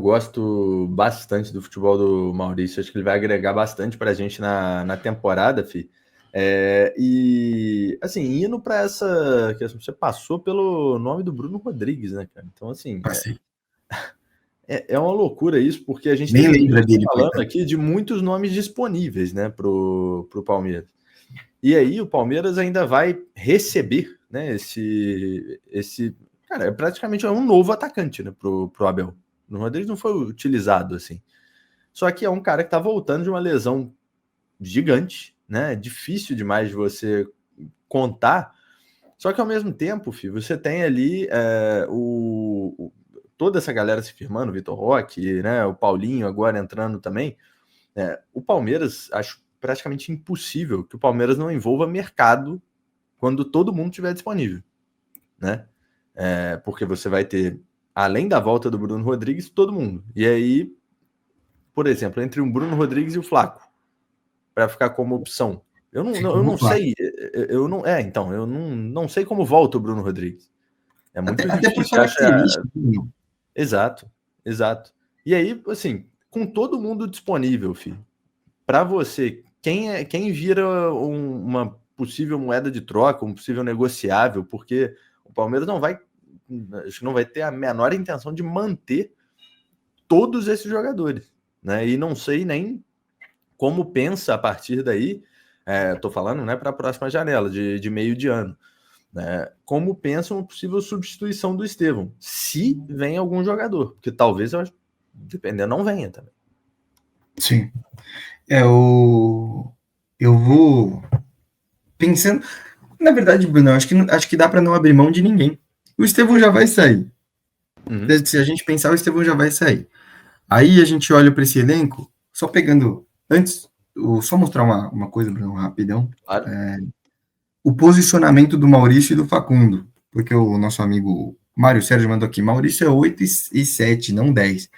gosto bastante do futebol do Maurício. Acho que ele vai agregar bastante para a gente na temporada, Fi. E, assim, indo para essa questão, você passou pelo nome do Bruno Rodrigues, né, cara? Então, assim, Passei. é uma loucura isso, porque a gente Nem tem lembra dele, falando coitado. aqui de muitos nomes disponíveis, né, pro Palmeiras. E aí o Palmeiras ainda vai receber, né, esse cara, praticamente um novo atacante, né, pro Abel. O Rodrigues não foi utilizado assim. Só que é um cara que tá voltando de uma lesão gigante, né? Difícil demais de você contar. Só que ao mesmo tempo, filho, você tem ali toda essa galera se firmando, o Vitor Roque, né? O Paulinho agora entrando também. O Palmeiras, acho praticamente impossível que o Palmeiras não envolva mercado quando todo mundo estiver disponível, né? Porque você vai ter, além da volta do Bruno Rodrigues, todo mundo. E aí, por exemplo, entre o Bruno Rodrigues e o Flaco, para ficar como opção. Eu não sei. Então, eu não sei como volta o Bruno Rodrigues. É muito Até por difícil. característica. Exato. E aí, assim, com todo mundo disponível, filho, para você, quem vira uma possível moeda de troca, um possível negociável, porque o Palmeiras acho que não vai ter a menor intenção de manter todos esses jogadores, né? E não sei nem como pensa a partir daí, estou falando, né, para a próxima janela de meio de ano, né? Como pensa uma possível substituição do Estevão, se vem algum jogador, porque talvez, dependendo, não venha também. Sim. Eu vou pensando. Na verdade, Bruno, acho que dá para não abrir mão de ninguém. O Estevão já vai sair. Se a gente pensar, o Estevão já vai sair. Aí a gente olha para esse elenco, só pegando. Antes, só mostrar uma coisa, Bruno, rapidão. Claro. O posicionamento do Maurício e do Facundo. Porque o nosso amigo Mário Sérgio mandou aqui: Maurício é 8 e 7, não 10.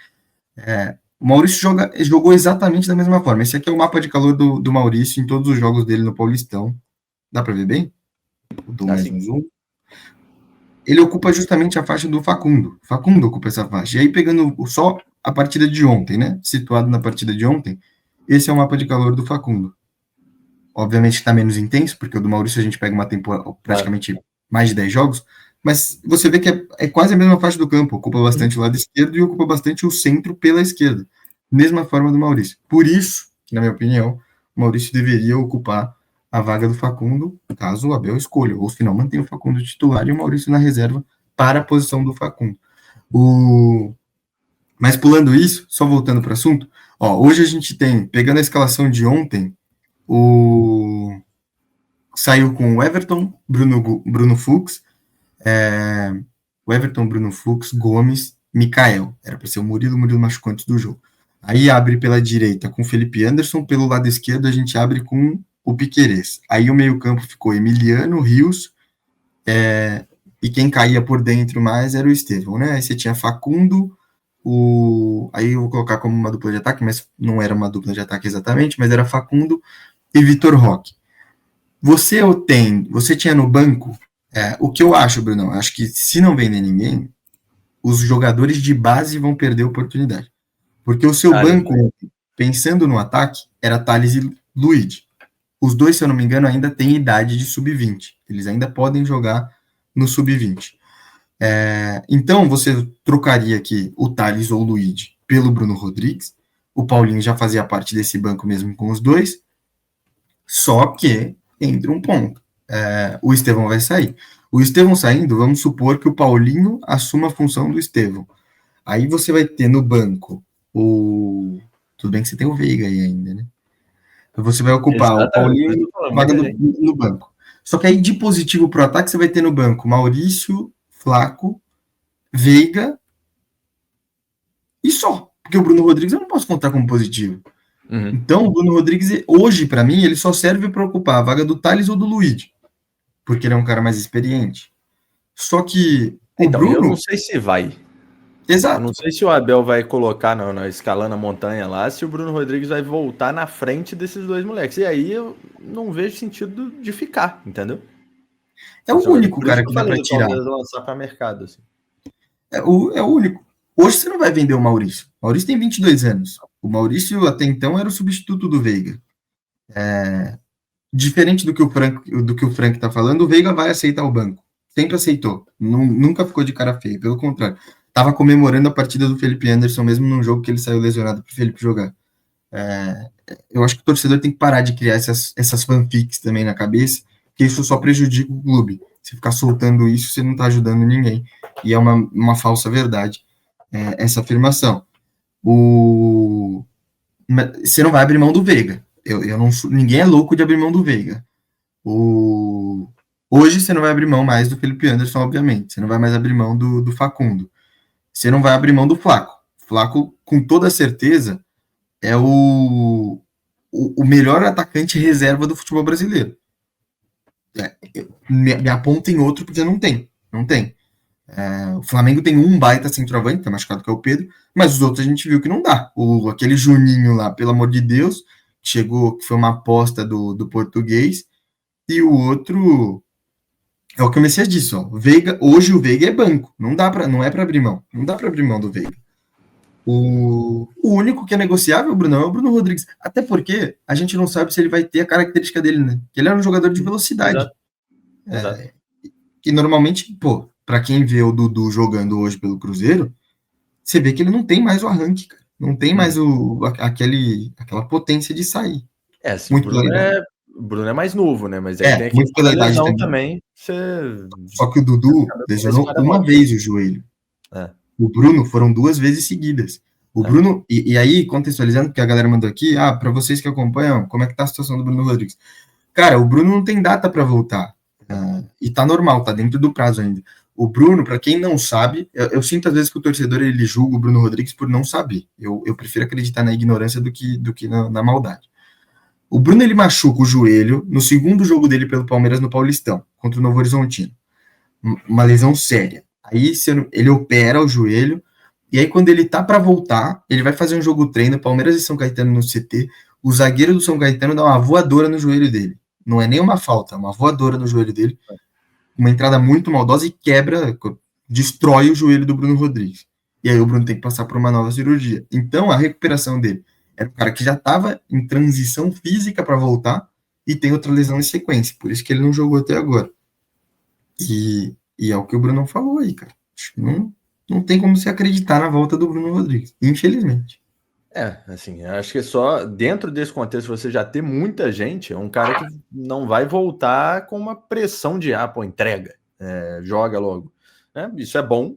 O Maurício jogou exatamente da mesma forma. Esse aqui é o mapa de calor do Maurício em todos os jogos dele no Paulistão. Dá para ver bem? Dou mais um zoom. Ele ocupa justamente a faixa do Facundo. Facundo ocupa essa faixa. E aí, pegando só a partida de ontem, né? Situado na partida de ontem, esse é o mapa de calor do Facundo. Obviamente está menos intenso, porque o do Maurício a gente pega uma temporada praticamente mais de 10 jogos, mas você vê que é quase a mesma faixa do campo. Ocupa bastante o lado esquerdo e ocupa bastante o centro pela esquerda. Mesma forma do Maurício. Por isso, na minha opinião, o Maurício deveria ocupar a vaga do Facundo, caso o Abel escolha, ou se não, mantém o Facundo titular e o Maurício na reserva para a posição do Facundo. Mas pulando isso, só voltando para o assunto, hoje a gente tem, pegando a escalação de ontem, saiu com o Everton, Bruno Fux, o Everton, Bruno Fux, Gomes, Mikael. Era para ser o Murilo machucou antes do jogo. Aí abre pela direita com o Felipe Anderson, pelo lado esquerdo a gente abre com o Piquerez. Aí o meio-campo ficou Emiliano, Rios, e quem caía por dentro mais era o Estevão, né? Aí você tinha Facundo, aí eu vou colocar como uma dupla de ataque, mas não era uma dupla de ataque exatamente, mas era Facundo e Vitor Roque. Você tinha no banco, o que eu acho, Bruno, acho que se não vender ninguém, os jogadores de base vão perder a oportunidade. Porque o seu banco, pensando no ataque, era Thales e Luiz. Os dois, se eu não me engano, ainda têm idade de sub-20. Eles ainda podem jogar no sub-20. Então, você trocaria aqui o Thales ou o Luiz pelo Bruno Rodrigues. O Paulinho já fazia parte desse banco mesmo com os dois. Só que entra um ponto. O Estevão vai sair. O Estevão saindo, vamos supor que o Paulinho assuma a função do Estevão. Aí você vai ter no banco tudo bem que você tem o Veiga aí ainda, né? Você vai ocupar o Paulinho vaga no banco. Só que aí de positivo para o ataque você vai ter no banco Maurício, Flaco, Veiga e só. Porque o Bruno Rodrigues eu não posso contar como positivo. Então, o Bruno Rodrigues, hoje, para mim, ele só serve para ocupar a vaga do Thales ou do Luiz, porque ele é um cara mais experiente. Só que o Bruno... eu não sei se vai. Exato. Eu não sei se o Abel vai colocar na escalando a montanha lá, se o Bruno Rodrigues vai voltar na frente desses dois moleques. E aí eu não vejo sentido de ficar, entendeu? É o único cara que dá para tirar. Talvez lançar para mercado, assim. É o único. Hoje você não vai vender o Maurício. O Maurício tem 22 anos. O Maurício, até então, era o substituto do Veiga. Diferente do que o Frank tá falando, o Veiga vai aceitar o banco. Sempre aceitou. Nunca ficou de cara feia. Pelo contrário. Tava comemorando a partida do Felipe Anderson, mesmo num jogo que ele saiu lesionado pro Felipe jogar. Eu acho que o torcedor tem que parar de criar essas fanfics também na cabeça, porque isso só prejudica o clube. Se ficar soltando isso, você não tá ajudando ninguém. E é uma falsa verdade essa afirmação. Você não vai abrir mão do Veiga. Eu não sou, ninguém é louco de abrir mão do Veiga. Hoje você não vai abrir mão mais do Felipe Anderson, obviamente. Você não vai mais abrir mão do Facundo. Você não vai abrir mão do Flaco. Flaco, com toda certeza, é o melhor atacante reserva do futebol brasileiro. Me aponta em outro porque não tem. Não tem. O Flamengo tem um baita centroavante, tá machucado, que é o Pedro, mas os outros a gente viu que não dá. Aquele Juninho lá, pelo amor de Deus, chegou, que foi uma aposta do português, e o outro é o que o Messias disse, ó. Hoje o Veiga é banco, não é para abrir mão, não dá para abrir mão do Veiga. O único que é negociável, Bruno, é o Bruno Rodrigues. Até porque a gente não sabe se ele vai ter a característica dele, né? Que ele é um jogador de velocidade. Exato. E normalmente, pô, para quem vê o Dudu jogando hoje pelo Cruzeiro, você vê que ele não tem mais o arranque, cara. Não tem mais aquela potência de sair. Assim, muito o Bruno é mais novo, né? Mas aí tem muito pela idade também. Só que o Dudu lesionou uma vez o joelho. O Bruno foram 2 vezes seguidas. O Bruno, e aí, contextualizando, porque a galera mandou aqui, para vocês que acompanham, como é que tá a situação do Bruno Rodrigues? Cara, o Bruno não tem data para voltar. E tá normal, tá dentro do prazo ainda. O Bruno, para quem não sabe, eu sinto às vezes que o torcedor ele julga o Bruno Rodrigues por não saber. Eu prefiro acreditar na ignorância do que na maldade. O Bruno ele machuca o joelho no segundo jogo dele pelo Palmeiras no Paulistão, contra o Novo Horizontino. Uma lesão séria. Aí ele opera o joelho, e aí quando ele tá para voltar, ele vai fazer um jogo treino, Palmeiras e São Caetano no CT, o zagueiro do São Caetano dá uma voadora no joelho dele. Não é nem uma falta, é uma voadora no joelho dele. Uma entrada muito maldosa e destrói o joelho do Bruno Rodrigues. E aí o Bruno tem que passar por uma nova cirurgia. Então a recuperação dele era um cara que já estava em transição física para voltar e tem outra lesão em sequência. Por isso que ele não jogou até agora. E é o que o Bruno falou aí, cara. Acho que não tem como se acreditar na volta do Bruno Rodrigues, infelizmente. Assim, acho que só dentro desse contexto você já ter muita gente, é um cara que não vai voltar com uma pressão de entrega, joga logo. Isso é bom,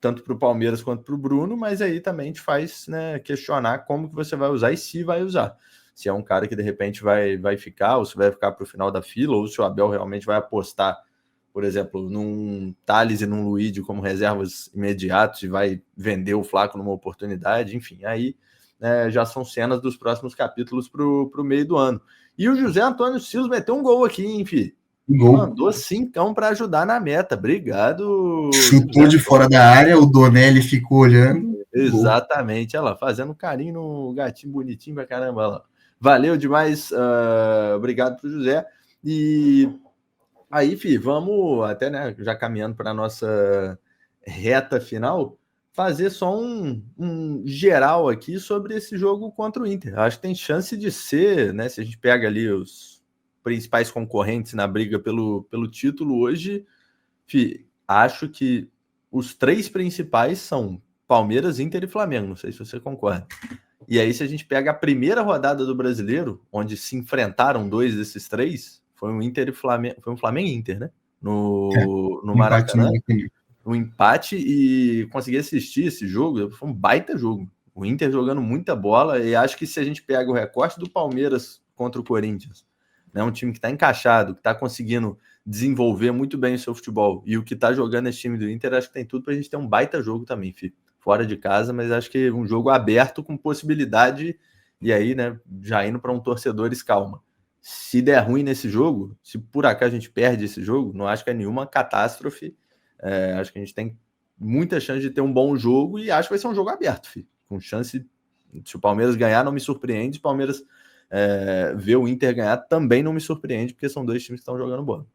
tanto para o Palmeiras quanto para o Bruno, mas aí também te faz questionar como que você vai usar e se vai usar. Se é um cara que de repente vai ficar, ou se vai ficar para o final da fila, ou se o Abel realmente vai apostar, por exemplo, num Thales e num Luigi como reservas imediatos e vai vender o Flaco numa oportunidade, enfim, aí já são cenas dos próximos capítulos para o meio do ano. E o José Antônio Silos meteu um gol aqui, hein, filho? Mandou 5 para ajudar na meta. Obrigado. Chutou de fora da área, o Donelli ficou olhando. Exatamente, olha lá, fazendo carinho no gatinho bonitinho pra caramba. Olha lá. Valeu demais, obrigado pro José. E aí, Fih, vamos até, já caminhando para a nossa reta final, fazer só um geral aqui sobre esse jogo contra o Inter. Acho que tem chance de ser, se a gente pega ali os principais concorrentes na briga pelo título hoje, Fih, acho que os 3 principais são Palmeiras, Inter e Flamengo. Não sei se você concorda. E aí, se a gente pega a primeira rodada do Brasileiro, onde se enfrentaram 2 desses 3, foi um Inter e Flamengo, foi um Flamengo e Inter, né? No Maracanã. Um empate, e consegui assistir esse jogo, foi um baita jogo. O Inter jogando muita bola, e acho que se a gente pega o recorte do Palmeiras contra o Corinthians, um time que está encaixado, que está conseguindo desenvolver muito bem o seu futebol, e o que está jogando esse time do Inter, acho que tem tudo para a gente ter um baita jogo também, filho. Fora de casa, mas acho que um jogo aberto com possibilidade, e aí, já indo para um torcedores calma. Se der ruim nesse jogo, se por acaso a gente perde esse jogo, não acho que é nenhuma catástrofe. Acho que a gente tem muita chance de ter um bom jogo, e acho que vai ser um jogo aberto, filho. Com chance, se o Palmeiras ganhar, não me surpreende. Se o Palmeiras ver o Inter ganhar, também não me surpreende, porque são 2 times que estão jogando bola.